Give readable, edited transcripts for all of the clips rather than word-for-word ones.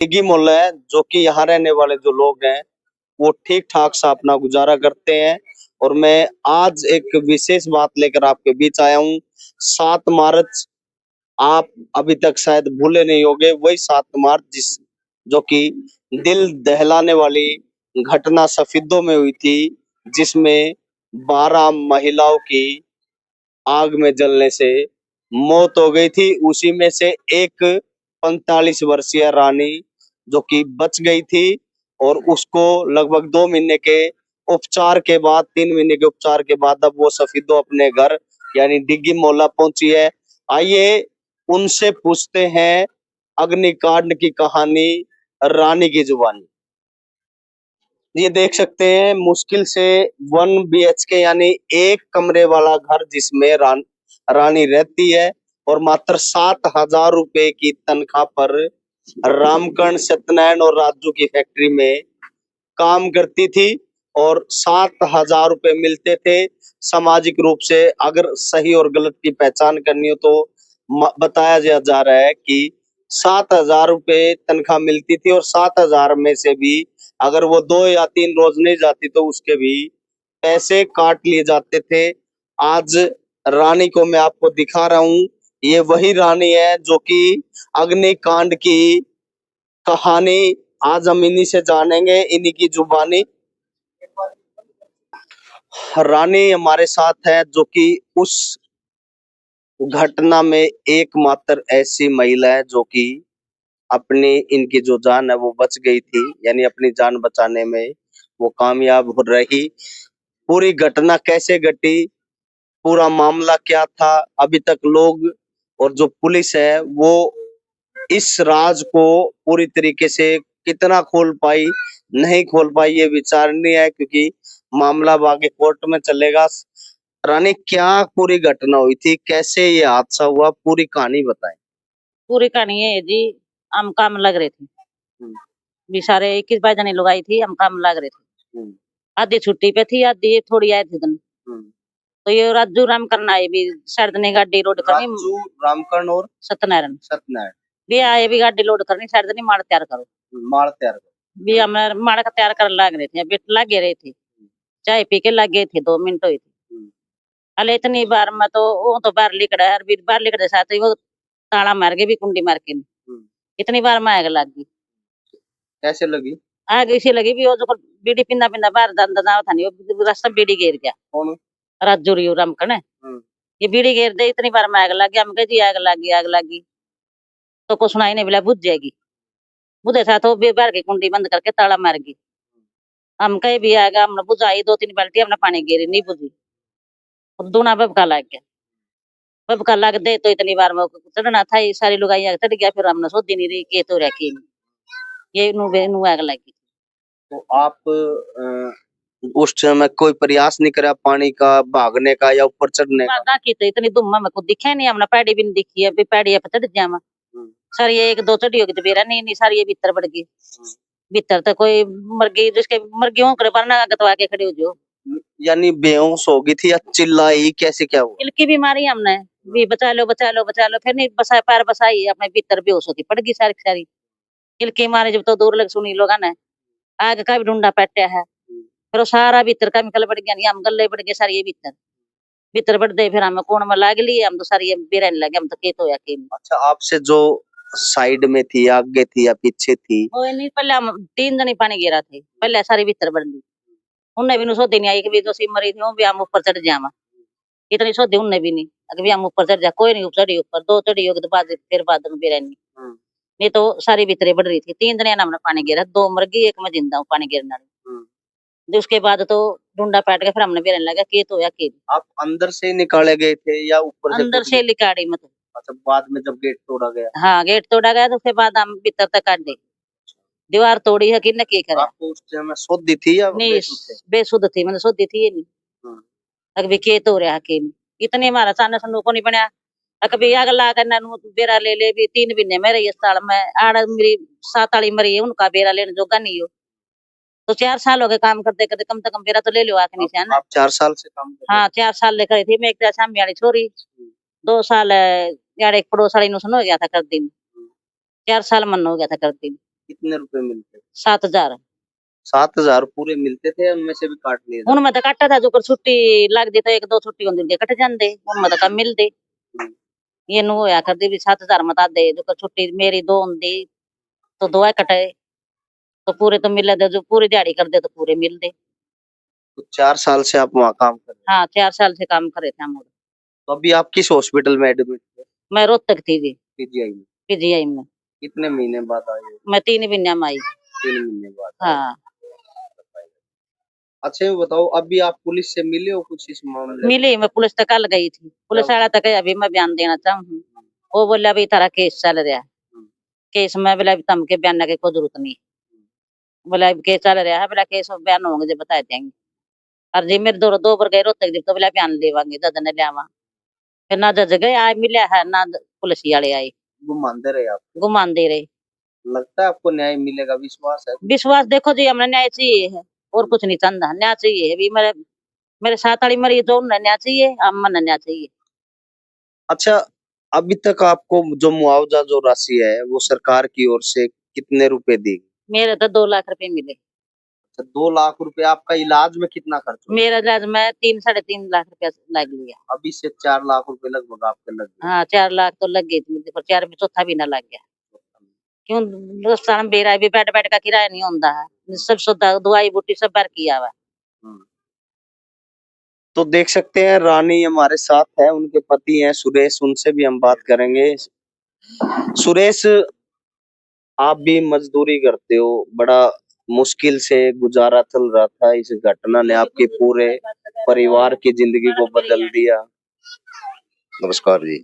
डिग्गी मोहल्ला है, जो कि यहाँ रहने वाले जो लोग हैं वो ठीक ठाक सा अपना गुजारा करते हैं। और मैं आज एक विशेष बात लेकर आपके बीच आया हूँ। 7 मार्च, आप अभी तक शायद भूले नहीं होंगे, वही 7 मार्च जिस जो कि दिल दहलाने वाली घटना सफीदों में हुई थी, जिसमें 12 महिलाओं की आग में जलने से मौत हो गई थी। उसी में से एक 45 वर्षीय रानी जो कि बच गई थी, और उसको लगभग 2 महीने के उपचार के बाद, 3 महीने के उपचार के बाद अब वो सफीदो अपने घर यानी डिग्गी मोहल्ला पहुंची है। आइए उनसे पूछते हैं अग्निकांड की कहानी रानी की जुबानी। ये देख सकते हैं मुश्किल से 1 BHK यानी एक कमरे वाला घर, जिसमें रानी रहती है, और मात्र 7,000 रुपए की तनख्वाह पर रामकरण, सत्यनारायण और राजू की फैक्ट्री में काम करती थी, और 7,000 रुपए मिलते थे। सामाजिक रूप से अगर सही और गलत की पहचान करनी हो तो बताया जा रहा है कि 7,000 रुपए तनख्वाह मिलती थी, और 7,000 में से भी अगर वो 2 या 3 रोज नहीं जाती तो उसके भी पैसे काट लिए जाते थे। आज रानी को मैं आपको दिखा रहा हूँ। ये वही रानी है जो कि अग्निकांड की कहानी आज हम इन्हीं से जानेंगे, इन्हीं की जुबानी। रानी हमारे साथ है जो कि उस घटना में एकमात्र ऐसी महिला है जो कि अपनी इनकी जो जान है वो बच गई थी, यानी अपनी जान बचाने में वो कामयाब हो रही। पूरी घटना कैसे घटी, पूरा मामला क्या था, अभी तक लोग और जो पुलिस है वो इस राज को पूरी तरीके से कितना खोल पाई, नहीं खोल पाई, ये विचारणीय है, क्योंकि मामला आगे कोर्ट में चलेगा। रानी, क्या पूरी घटना हुई थी, कैसे ये हादसा हुआ, पूरी कहानी बताएं। पूरी कहानी है जी, हम काम लग रहे थे। भी सारे 21-22 जने लोग आई थी, हम काम लग रहे थे। आधी छुट्टी पे थी, आधी थोड़ी आए थे दिन। तो ये राजू रामकरण आए भी शायद ने गाड़ी लोड करनी। राजू रामकरण और सत्यनारायण भी आए भी गाड़ी लोड करनी, शायद नहीं माड़ तैयार करो। माड़ तैयार करो भी हम माड़ का तैयार कर लग रहे थे, बेट लगे रहे थे, चाय पी के लगे थे, 2 मिनट हुए थे। अले इतनी बार मैं तो वो तो बाहर लिकड़ा है, भी बाहर लिकड़े साथ ही वो ताला मार के भी कुंडी मार के इतनी बार मैं आग लग गई। कैसे लगी? आग इसी लगी भी वो जो बीड़ी पिंदा पिंदा बाहर दाव था नहीं, वो रास्ता बीड़ी गिर गया। कौन? राजू रियो रामकरण ये बीड़ी गिर दे, इतनी बार मैं आग लग गया। हम कह जी आग लगी, आग लगी तो कुछ सुनाई नहीं, बोला बुझ जाएगी। बुझे साथ वो बाहर की कुंडी बंद करके ताला मार गई। हम कहीं भी आएगा, हमने बुझाई 2-3 बाल्टी, हमने पानी गिरी नहीं बुझी, दूना बबका लग गया। बबका लग दे तो इतनी बार में चढ़ना था, सारी लोग आई चढ़ गया। फिर हमने सोधी नहीं रही के तो रखी ये नु आग लगी। तो आप उस समय कोई प्रयास नहीं करा पानी का, भागने का या ऊपर चढ़ने का? की तो इतनी दुम्मा में को दिखा नहीं, हमने पैड़ी भी नहीं दिखी है, पैड़ी पे चढ़ जावा। सर ये 1-2 चढ़ी होगी तो बेरा नहीं, सारी ये भीतर बढ़ गई। भीतर तो कोई मर गई, जिसके मर गई कर पर गतवा के खड़ी हो जो। यानी बेहोश हो गई थी या चिल्लाई, कैसे क्या हुआ? दिल की बीमारी हमने भी बचा लो बचा लो बचा लो, फिर नहीं बसा पैर बसाई, अपने भीतर बेहोश होती पड़ गई सारी सारी। दिल की मारे जब तो दूर लग सुनी लोग ने आग का भी ढूंढा पैट्या है, फिर वो सारा भीतर का निकल बढ़ गया, नहीं हम गले बढ़ गए सारी ये भीतर भीतर बढ़ दे। फिर हमें कौन में लाग लिए, हम तो सारी ये बेरन लगे, हम तो केत होया के। अच्छा, आपसे जो साइड में थी, आगे थी या पीछे थी? वो नहीं, पहले हम 3 जने पानी गिरा थे, पहले सारी भीतर बढ़ ली। उन्हें भी सो दिन आई कि भी तो सी मरी थी, वो भी हम ऊपर चढ़ जावा। इतनी सोधी उन्हें भी नहीं, अगर भी हम ऊपर चढ़ जा, कोई नहीं ऊपर चढ़ी, ऊपर 2 चढ़ी होगी तो बाद फिर बाद में बेरन नहीं तो सारी भीतरे बढ़ रही थी। 3 जने हमने पानी गिरा, 2 मर गई, एक में जिंदा हूँ पानी गिरने वाली। उसके बाद तो ढूंढा पैट के फिर हमने बेरन लगा के तो या के। आप अंदर से निकाले गए थे या ऊपर से? अंदर से लिकाड़ी में तो। अच्छा, बाद में जब गेट तोड़ा गया? हाँ, गेट तोड़ा गया तो उसके बाद हम भीतर तक काट दे। दीवार तोड़ी है कि न की करे। आपको उस समय शुद्ध थी या नहीं, बेसुध थी, मैंने शुद्ध थी ये नहीं। अभी के तो रहा के इतने हमारा सामने सन्नू को नहीं बनया। कभी अगला करना बेरा ले ले भी 3 महीने में रही साल में आड़ मेरी 7 वाली मरी है, उनका बेरा लेने जोगा नहीं हो। तो 4 साल हो गए काम करते करते, कम से कम बेरा तो ले लो आखिरी से, है ना। आप 4 साल से काम कर? हाँ, 4 साल लेकर थी मैं। एक सामने वाली छोरी 2 साल यार, एक पड़ोस वाली नु सुन हो गया था कर दिन। 4 साल मन हो गया था कर दिन। कितने रुपए मिलते? 7,000। 7,000 पूरे मिलते थे, उनमें से भी काट लिए ਹੁਣ ਮੈਂ ਤਾਂ ਕੱਟਾ था जो कर छुट्टी लगदी तो एक दो छुट्टी होंदी कट जांदे ਹੁਣ मैं तो कम मिलदे हम्म। ਇਹਨੂੰ ਹੋਇਆ ਕਰਦੀ ਵੀ 7,000 ਮਤਾ ਦੇ ਜੋ ਕਰ छुट्टी मेरी दो होंदी तो दो कटे तो पूरे तो मिले दे जो पूरी दिहाड़ी कर दे तो पूरे मिलदे। तो 4 साल से आप वहाँ काम कर रहे हैं। हाँ 4 साल से काम करे थे हम। तो अभी आप किस हॉस्पिटल में एडमिट थे? मैं रोहतक थी जी पीजीआई में। पीजीआई में। कितने महीने बाद आए हो? मैं 3 महीने में आई। 3 महीने बाद आए। हाँ अच्छा ये बताओ, अभी आप पुलिस से मिले हो कुछ इस मामले में? मिली मैं पुलिस तक कल गई थी पुलिस वाला तक अभी मैं बयान देना चाहूँ वो बोले अभी तारा केस चल रहा है केस में बोला अभी तमके बयान की कोई जरूरत नहीं बोला अभी केस चल रहा है बोला केस बयान होंगे जो बता देंगे और जी मेरे दो बार गए रोहतक जी तो बोला बयान देवांगे जज ने लियावा फिर ना जज गए आए मिले है ना पुलिस वाले आए घुमाते रहे आप? घुमाते रहे। लगता है आपको न्याय मिलेगा, विश्वास है? विश्वास देखो जी हमने न्याय चाहिए है और कुछ नहीं चाहता न्याय चाहिए अभी मेरे साथ वाली मरीज जो न्याय चाहिए हम मन न्याय चाहिए। अच्छा, अभी तक आपको जो मुआवजा जो राशि है वो सरकार की ओर से कितने रुपए दी? मेरे तो 2 लाख रुपए मिले। अच्छा, 2 लाख रुपए। आपका इलाज में कितना खर्च हुआ? मेरा इलाज में 3-3.5 लाख रुपया लग लिया। अभी से 4 लाख रुपए लगभग आपके लग गए। हाँ 4 लाख तो लग गई थी मुझे पर 4 में चौथा भी ना लग गया क्यों दोस्तान बेरा भी बैठ बैठ का किराया नहीं होता है सब सुधा दवाई बूटी सब भर किया हुआ। तो देख सकते हैं रानी हमारे साथ है, उनके पति हैं सुरेश, उनसे भी हम बात करेंगे। सुरेश, आप भी मजदूरी करते हो, बड़ा मुश्किल से गुजारा चल रहा था, इस घटना ने आपके पूरे परिवार की जिंदगी को बदल दिया। नमस्कार जी।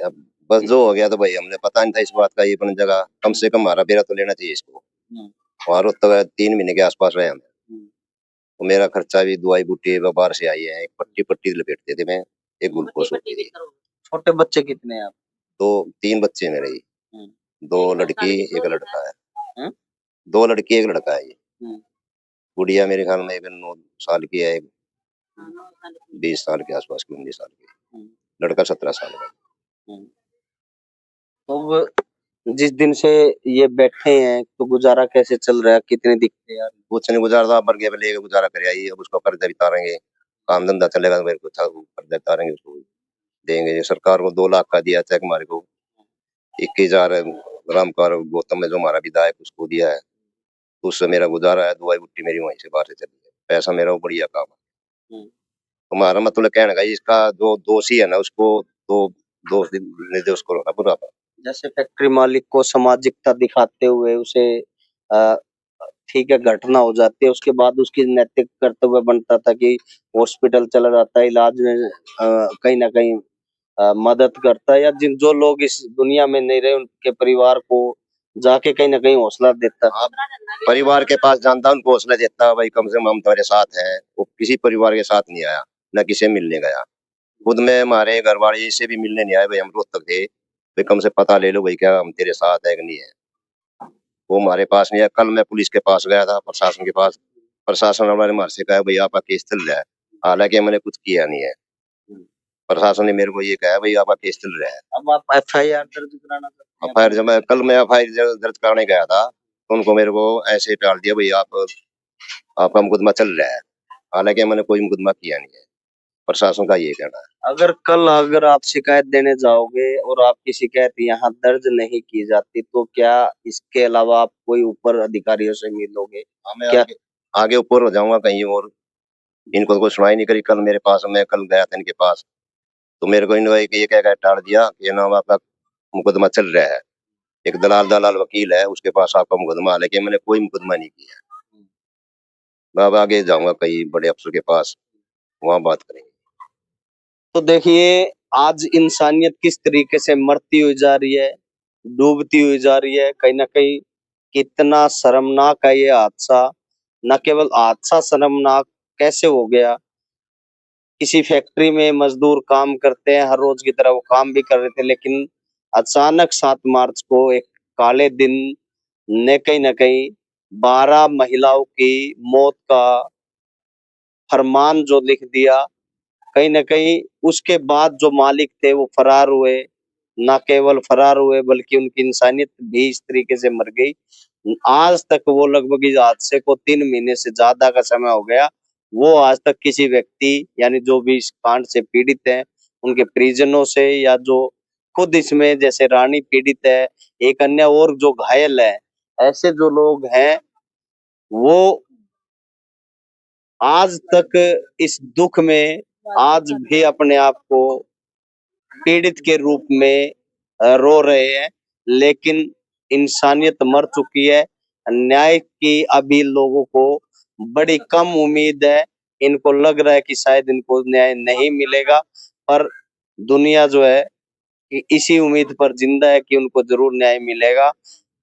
अब बस जो हो गया तो भाई हमने पता नहीं था इस बात का, ये अपनी जगह कम से कम हमारा बेरा तो लेना चाहिए इसको। और तो 3 महीने के आसपास रहे हम। तो मेरा खर्चा भी दवाई बूटी बाहर से आई है, एक पट्टी लपेटते थे मैं, एक ग्लूकोज होती थी। छोटे बच्चे कितने हैं आप? 3 बच्चे मेरे ही, 2 लड़की एक लड़का है। 2 लड़की एक लड़का है। ये गुड़िया मेरे ख्याल में 9 साल की है, 20 साल के आसपास की, 19 साल की। लड़का 17 साल का। तो जिस दिन से ये बैठे हैं तो गुजारा कैसे चल रहा है, कितने दिखते हैं यार? कुछ नहीं गुजारता, मर गया लेके गुजारा करे आई। अब उसको कर्जा भी तारेंगे, काम धंधा चलेगा तो मेरे को कर्जा तारेंगे, उसको देंगे। सरकार को 2 लाख का दिया चेक हमारे को, 21,000 रामकार गौतम में जो हमारा विधायक उसको दिया है, तो उससे मेरा गुजारा है। दवाई बुट्टी मेरी वहीं से बाहर से चली है, पैसा मेरा वो बढ़िया काम है। हमारा मतलब कहने का इसका जो दोषी है ना उसको तो दोष निर्दोष करो ना पूरा। जैसे फैक्ट्री मालिक को सामाजिकता दिखाते हुए उसे ठीक है घटना हो जाती है, उसके बाद उसकी नैतिक कर्तव्य बनता था कि हॉस्पिटल चला जाता है, इलाज में कहीं ना कहीं मदद करता है, या जिन जो लोग इस दुनिया में नहीं रहे उनके परिवार को जाके कहीं ना कहीं हौसला देता है। परिवार के पास जानता उनको हौसला देता भाई कम से कम हम तुम्हारे साथ हैं। वो किसी परिवार के साथ नहीं आया, न किसी मिलने गया। खुद में हमारे घर वाले इससे भी मिलने नहीं आए भाई, हम रोज तक थे भाई कम से पता ले लो भाई क्या हम तेरे साथ है कि नहीं है। वो हमारे पास नहीं है। कल मैं पुलिस के पास गया था, प्रशासन के पास, प्रशासन वाले हमारे से कहा भाई आपका केस चल रहा है, हालांकि मैंने कुछ किया नहीं है। प्रशासन ने मेरे को ये कहा भाई आपका केस चल रहा है। अब आप एफआईआर दर्ज कराना चाहते हैं? एफआईआर जब मैं एफआईआर दर्ज कराने गया था तो उनको मेरे को ऐसे टाल दिया भाई आपका मुकदमा चल रहा है, हालांकि मैंने कोई मुकदमा किया नहीं है। प्रशासन का ये कहना है। अगर आप शिकायत देने जाओगे और आपकी शिकायत यहाँ दर्ज नहीं की जाती तो क्या इसके अलावा आप कोई ऊपर अधिकारियों से मिलोगे? क्या आगे ऊपर हो जाऊंगा कहीं और? इनको तो कोई सुनाई नहीं करी। कल मेरे पास, मैं कल गया था इनके पास तो मेरे को इन्होंने ये कह टाल दिया कि नाम आपका मुकदमा चल रहा है, एक दलाल वकील है उसके पास आपका मुकदमा, हालांकि मैंने कोई मुकदमा नहीं किया। मैं अब आगे जाऊंगा कहीं बड़े अफसर के पास, वहां बात करेंगे। तो देखिए आज इंसानियत किस तरीके से मरती हुई जा रही है, डूबती हुई जा रही है। कहीं ना कहीं कितना शर्मनाक है ये हादसा। न केवल हादसा शर्मनाक कैसे हो गया, किसी फैक्ट्री में मजदूर काम करते हैं, हर रोज की तरह वो काम भी कर रहे थे, लेकिन अचानक 7 मार्च को एक काले दिन ने कहीं ना कहीं 12 महिलाओं की मौत का फरमान जो लिख दिया। कहीं ना कहीं उसके बाद जो मालिक थे वो फरार हुए, ना केवल फरार हुए बल्कि उनकी इंसानियत भी इस तरीके से मर गई। आज तक वो लगभग इस हादसे को 3 महीने से ज्यादा का समय हो गया, वो आज तक किसी व्यक्ति यानी जो भी इस कांड से पीड़ित है उनके परिजनों से या जो खुद इसमें जैसे रानी पीड़ित है, एक अन्य और जो घायल है, ऐसे जो लोग हैं वो आज तक इस दुख में आज भी अपने आप को पीड़ित के रूप में रो रहे हैं। लेकिन इंसानियत मर चुकी है। न्याय की अभी लोगों को बड़ी कम उम्मीद है। इनको लग रहा है कि शायद इनको न्याय नहीं मिलेगा, पर दुनिया जो है कि इसी उम्मीद पर जिंदा है कि उनको जरूर न्याय मिलेगा।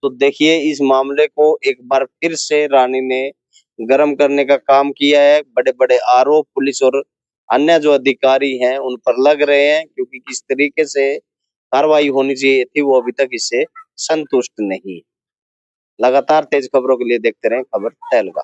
तो देखिए इस मामले को एक बार फिर से रानी ने गर्म करने का काम किया है। बड़े बड़े आरोप पुलिस और अन्य जो अधिकारी हैं उन पर लग रहे हैं, क्योंकि किस तरीके से कार्रवाई होनी चाहिए थी वो अभी तक इससे संतुष्ट नहीं। लगातार तेज खबरों के लिए देखते रहें खबर तहलका।